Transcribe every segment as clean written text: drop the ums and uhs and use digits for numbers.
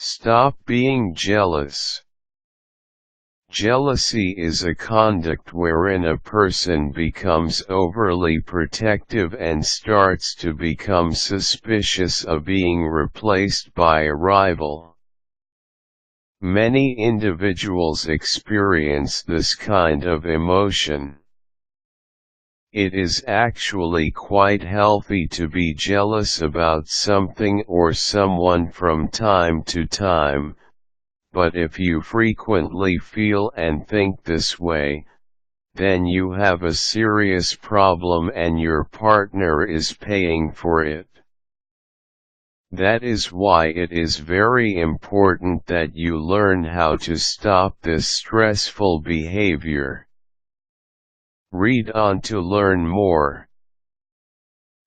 Stop being jealous. Jealousy is a conduct wherein a person becomes overly protective and starts to become suspicious of being replaced by a rival. Many individuals experience this kind of emotion. It is actually quite healthy to be jealous about something or someone from time to time, but if you frequently feel and think this way, then you have a serious problem and your partner is paying for it. That is why it is very important that you learn how to stop this stressful behavior. Read on to learn more.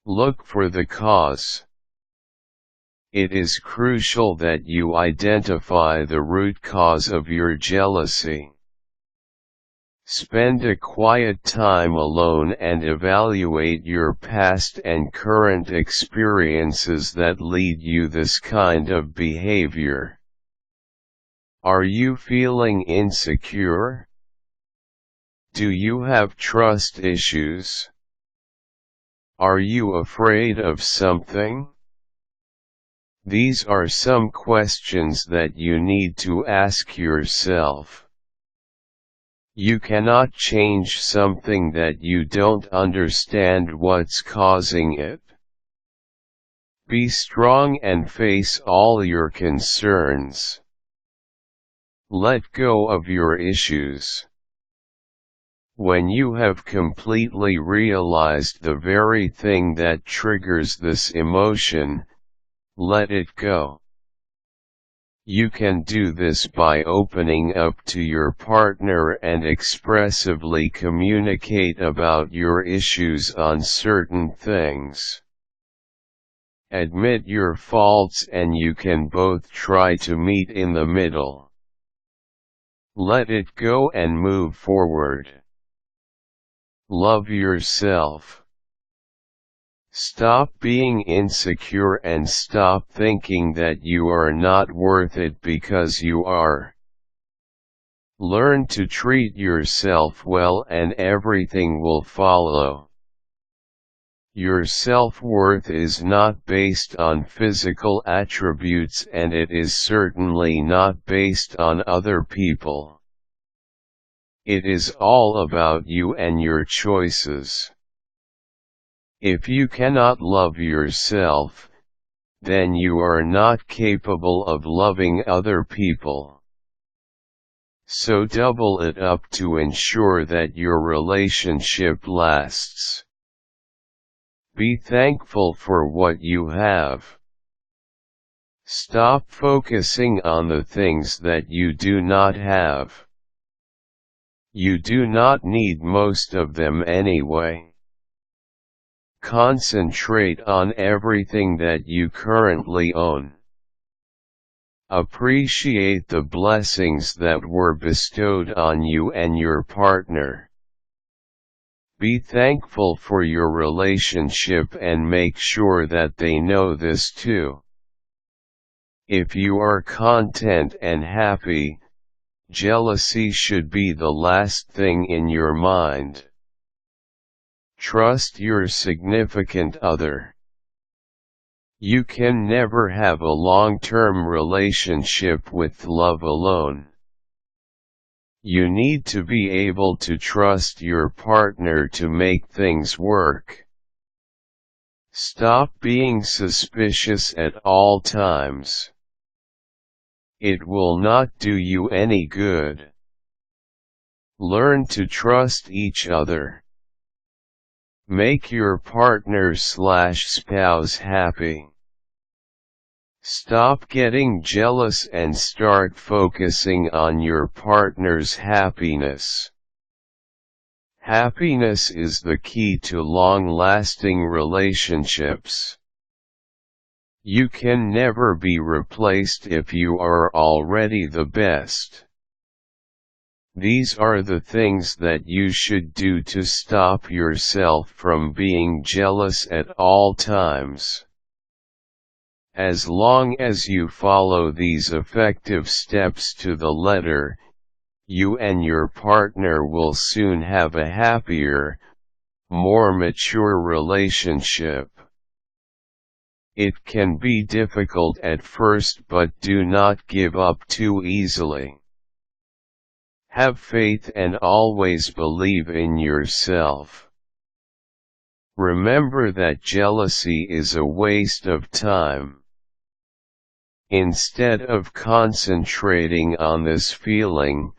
Look for the cause. It is crucial that you identify the root cause of your jealousy. Spend a quiet time alone and evaluate your past and current experiences that lead you this kind of behavior. Are you feeling insecure? Do you have trust issues? Are you afraid of something? These are some questions that you need to ask yourself. You cannot change something that you don't understand what's causing it. Be strong and face all your concerns. Let go of your issues. When you have completely realized the very thing that triggers this emotion, let it go. You can do this by opening up to your partner and expressively communicate about your issues on certain things. Admit your faults and you can both try to meet in the middle. Let it go and move forward. Love yourself. Stop being insecure and stop thinking that you are not worth it because you are. Learn to treat yourself well and everything will follow. Your self-worth is not based on physical attributes and it is certainly not based on other people. It is all about you and your choices. If you cannot love yourself, then you are not capable of loving other people. So double it up to ensure that your relationship lasts. Be thankful for what you have. Stop focusing on the things that you do not have. You do not need most of them anyway. Concentrate on everything that you currently own. Appreciate the blessings that were bestowed on you and your partner. Be thankful for your relationship and make sure that they know this too. If you are content and happy, jealousy should be the last thing in your mind. Trust your significant other. You can never have a long-term relationship with love alone. You need to be able to trust your partner to make things work. Stop being suspicious at all times. It will not do you any good. Learn to trust each other. Make your partner/spouse happy. Stop getting jealous and start focusing on your partner's happiness. Happiness is the key to long-lasting relationships. You can never be replaced if you are already the best. These are the things that you should do to stop yourself from being jealous at all times. As long as you follow these effective steps to the letter, you and your partner will soon have a happier, more mature relationship. It can be difficult at first, but do not give up too easily. Have faith and always believe in yourself. Remember that jealousy is a waste of time. Instead of concentrating on this feeling,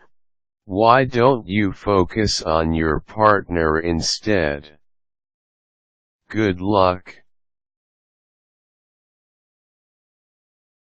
why don't you focus on your partner instead? Good luck.